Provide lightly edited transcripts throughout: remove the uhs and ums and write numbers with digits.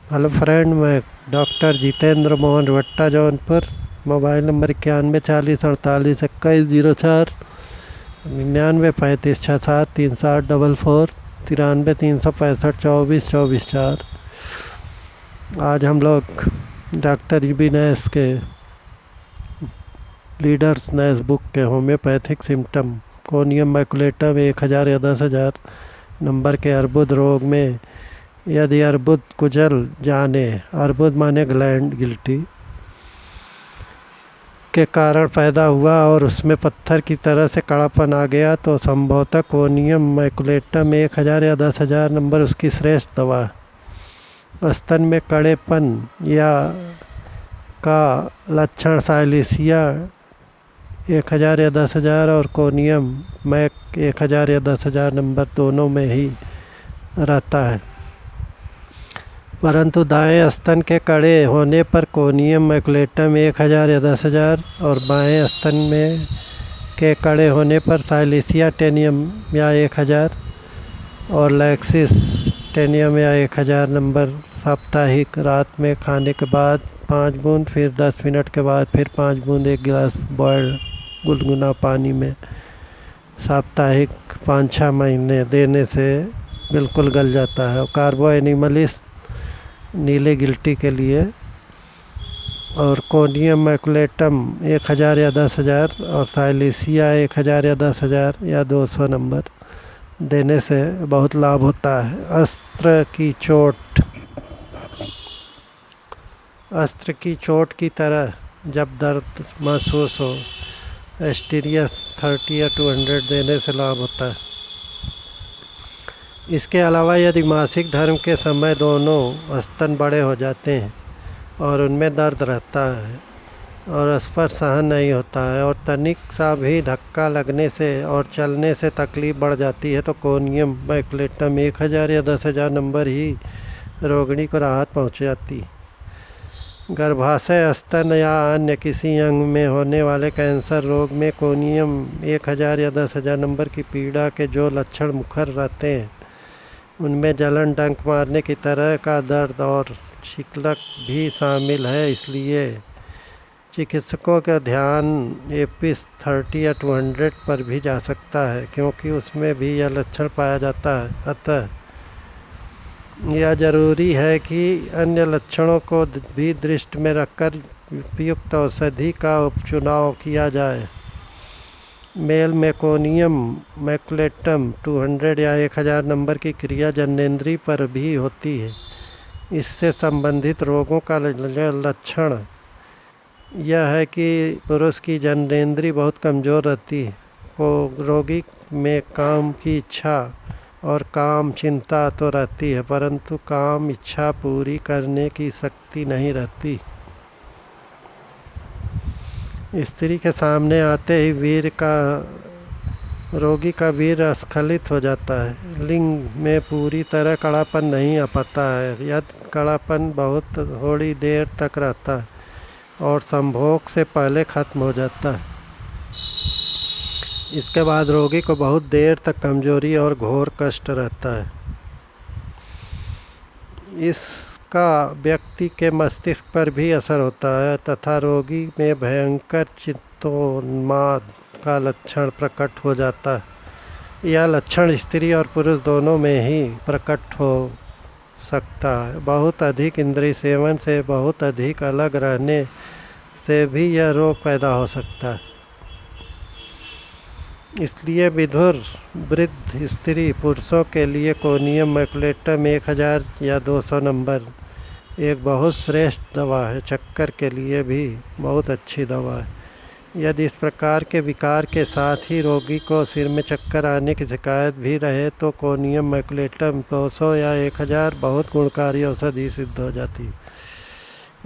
Hello friend, मैं doctor Jitendra Mohan भट्टा, Jaunpur. Mobile number 91 48 48 21 04, 99 35 67 360 44, 93 365 24 24 4। आज हम लोग डॉक्टर यूबी नैस के लीडर्स नैस बुक के होम्योपैथिक सिम्टम कोनियम मैकुलेटम 1000 या 10,000 नंबर के अर्बुद रोग में, यदि अर्बुद कुचल जाने, अर्बुद माने ग्लैंड गिल्टी के कारण पैदा हुआ और उसमें पत्थर की तरह से कड़ापन आ गया, तो संभवतः कोनियम मैकुलेटम 1000 या 10,000 नंबर उसकी श्रेष्ठ दवा। स्तन में कड़ेपन या का लक्षण साइलेसिया 1000 या 10,000 और कोनियम मैक 1000 या 10,000 नंबर दोनों में ही रहता है, परंतु दाएं स्तन के कड़े होने पर कोनियम मैकुलेटम 1000 या 10,000 और बाएं स्तन में के कड़े होने पर साइलेसिया टेनियम या 1000 और लैक्सिस टेनियम या 1000 नंबर साप्ताहिक रात में खाने के बाद 5 बूंद, फिर 10 मिनट के बाद फिर 5 बूंद 1 गिलास बॉयल्ड गुनगुना पानी में साप्ताहिक 5-6 महीने देने से बिल्कुल गल जाता है। और कार्बो एनिमलिस नीले गिल्टी के लिए और कोनियम मैकुलेटम 1000 या 10,000 और साइलेसिया 1000 या 10,000 या 200 नंबर देने से बहुत लाभ होता है। अस्त्र की चोट की तरह जब दर्द महसूस हो, एस्टीरियस 30 या 200 देने से लाभ होता है। इसके अलावा यदि मासिक धर्म के समय दोनों स्तन बड़े हो जाते हैं और उनमें दर्द रहता है और स्पर्श सहन नहीं होता है और तनिक सा भी धक्का लगने से और चलने से तकलीफ बढ़ जाती है, तो कोनियम मैकुलेटम 1000 या 10,000 नंबर ही रोगिणी को राहत पहुंच जाती। गर्भाशय, स्तन या अन्य किसी अंग में होने वाले कैंसर रोग में कोनियम 1000 या 10,000 नंबर की पीड़ा के जो लक्षण मुखर रहते हैं, उनमें जलन, डंक मारने की तरह का दर्द और छिकलक भी शामिल है। इसलिए चिकित्सकों का ध्यान एपिस 30 या 200 पर भी जा सकता है, क्योंकि उसमें भी यह लक्षण पाया जाता है। अतः यह जरूरी है कि अन्य लक्षणों को भी दृष्टि में रखकर उपयुक्त औषधि का चुनाव किया जाए। मेल में कोनियम मैकुलेटम 200 या 1000 नंबर की क्रिया जननेंद्रिय पर भी होती है। इससे संबंधित रोगों का लक्षण यह है कि पुरुष की जननेंद्रिय बहुत कमज़ोर रहती है, को रोगी में काम की इच्छा और काम चिंता तो रहती है, परंतु काम इच्छा पूरी करने की शक्ति नहीं रहती। स्त्री के सामने आते ही रोगी का वीर स्खलित हो जाता है। लिंग में पूरी तरह कड़ापन नहीं आ पाता है। यदि कड़ापन बहुत थोड़ी देर तक रहता है और संभोग से पहले खत्म हो जाता है। इसके बाद रोगी को बहुत देर तक कमजोरी और घोर कष्ट रहता है। इसका व्यक्ति के मस्तिष्क पर भी असर होता है तथा रोगी में भयंकर चित्तोन्माद का लक्षण प्रकट हो जाता है। यह लक्षण स्त्री और पुरुष दोनों में ही प्रकट हो सकता है। बहुत अधिक इंद्रिय सेवन से, बहुत अधिक अलग रहने से भी यह रोग पैदा हो सकता है। इसलिए विधुर वृद्ध स्त्री पुरुषों के लिए कोनियम मैकुलेटम 1000 या 200 नंबर एक बहुत श्रेष्ठ दवा है। चक्कर के लिए भी बहुत अच्छी दवा है। यदि इस प्रकार के विकार के साथ ही रोगी को सिर में चक्कर आने की शिकायत भी रहे, तो कोनियम मैकुलेटम 200 या 1000 बहुत गुणकारी औषधि सिद्ध हो जाती।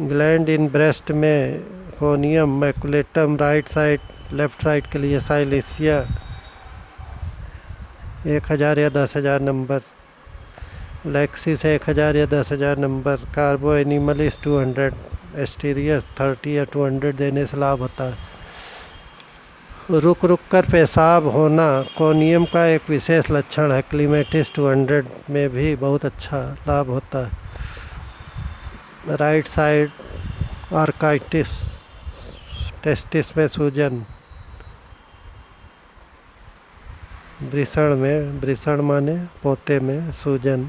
ग्लैंड इन ब्रेस्ट में conium maculatum right side, left side के लिए साइलेसिया 1000 या 10,000 नंबर, लैक्सिस 1000 या 10,000 नंबर, कार्बो एनिमलिस 200, एस्टीरियस 30 या 200 देने से लाभ होता है। रुक रुक कर पेशाब होना कोनियम का एक विशेष लक्षण है। क्लीमेटिस 200 में भी बहुत अच्छा लाभ होता है। राइट साइड आर्काइटिस, टेस्टिस में सूजन, वृषण माने पोते में सूजन।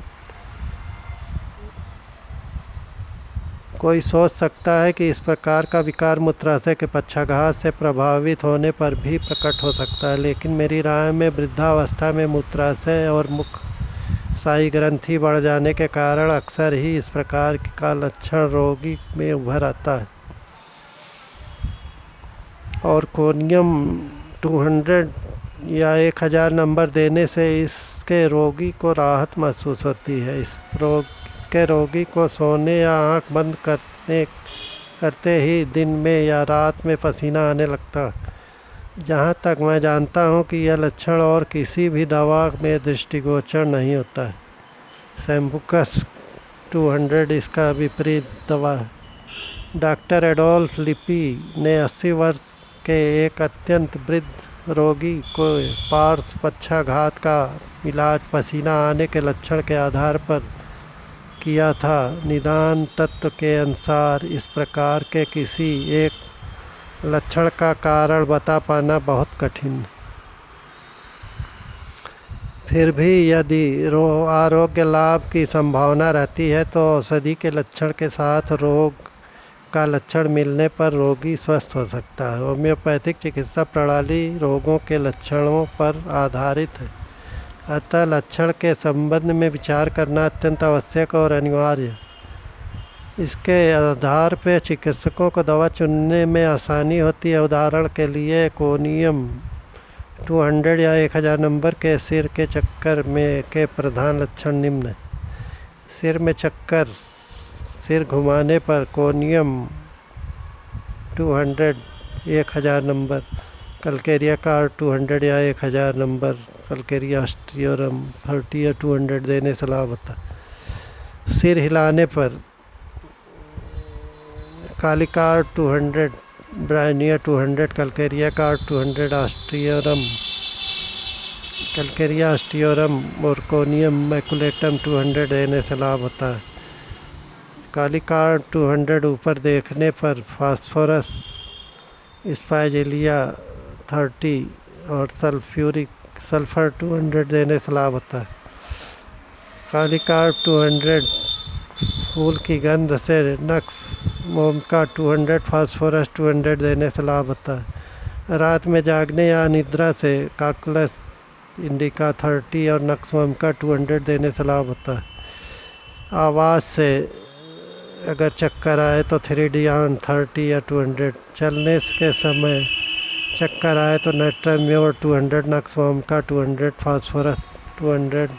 कोई सोच सकता है कि इस प्रकार का विकार मूत्राशय के पक्षाघात से प्रभावित होने पर भी प्रकट हो सकता है, लेकिन मेरी राय में वृद्धावस्था में मूत्राशय और मुख साई ग्रंथि बढ़ जाने के कारण अक्सर ही इस प्रकार का लक्षण रोगी में उभर आता है, और कोनियम 200 या 1000 नंबर देने से इसके रोगी को राहत महसूस होती है। इसके रोगी को सोने या आंख बंद करते ही दिन में या रात में पसीना आने लगता है। जहाँ तक मैं जानता हूँ कि यह लक्षण और किसी भी दवा में दृष्टिगोचर नहीं होता है। सैम्बुकस 200 इसका विपरीत दवा है। डॉक्टर एडोल्फ लिपी ने 80 वर्ष के एक अत्यंत वृद्ध रोगी को पार्श्व पक्षाघात का इलाज पसीना आने के लक्षण के आधार पर किया था। निदान तत्व के अनुसार इस प्रकार के किसी एक लक्षण का कारण बता पाना बहुत कठिन है। फिर भी यदि आरोग्य लाभ की संभावना रहती है तो औषधि के लक्षण के साथ रोग का लक्षण मिलने पर रोगी स्वस्थ हो सकता है। होम्योपैथिक चिकित्सा प्रणाली रोगों के लक्षणों पर आधारित है, अतः लक्षण के संबंध में विचार करना अत्यंत आवश्यक और अनिवार्य है। इसके आधार पर चिकित्सकों को दवा चुनने में आसानी होती है। उदाहरण के लिए कोनियम 200 या 1000 नंबर के सिर के चक्कर में के प्रधान लक्षण निम्न है। सिर में चक्कर, सिर घुमाने पर कोनियम 200 1000 नंबर, कल्केरिया कार्ड 200 या 1000 नंबर, कल्केरिया ऑस्टियोरम 30 या 200 देने से लाभ होता। सिर हिलाने पर कालिकार्ड 200, ब्रायनिया 200, कल्केरिया कार्ड 200, कल्केरिया ऑस्टियोरम और कोनियम मैकुलेटम 200 देने से लाभ होता है। कालिकार्ड 200 ऊपर देखने पर फास्फोरस स्पाइजेलिया 30 और सल्फर 200 देने से लाभ होता है। कालिकार्ड 200 फूल की गंध से नक्स मोमका 200, फास्फोरस 200 देने से लाभ होता है। रात में जागने या निद्रा से काकुलस इंडिका 30 और नक्स मोमका 200 देने से लाभ होता है। आवाज़ से अगर चक्कर आए तो 3D-ON 30 या 200, चलने के समय चक्कर आए तो नेट्राम्योर 200, नक्सवामका 200, फास्फोरस 200,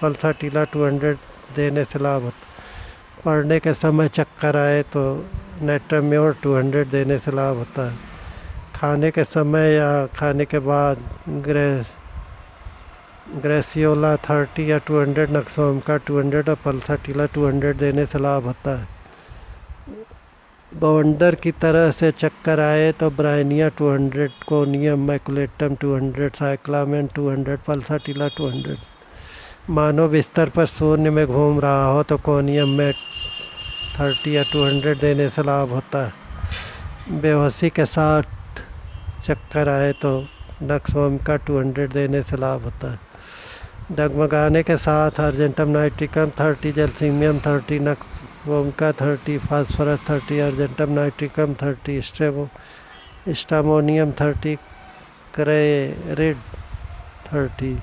पल्साटिला 200 देने से लाभ होता। पढ़ने के समय चक्कर आए तो नेट्राम्योर 200 देने से लाभ होता है। खाने के समय या खाने के बाद ग्रेसियोला 30 या 200, नक्सवामका 200 और पल्साटिला 200 देने से लाभ होता है। बवंडर की तरह से चक्कर आए तो ब्रायनिया 200, कोनियम मैकुलेटम 200, साइक्लामेन 200, पल्साटिला 200। मानो बिस्तर पर शून्य में घूम रहा हो तो कोनियम में 30 या 200 देने से लाभ होता है। बेहोशी के साथ चक्कर आए तो नक्सवामका 200 देने से लाभ होता है। डगमगाने के साथ argentum nitricum 30, जलसीमियम 30, नक्सवामका 30, phosphorus 30, argentum nitricum 30, स्टामोनियम 30, क्रेरिड 30।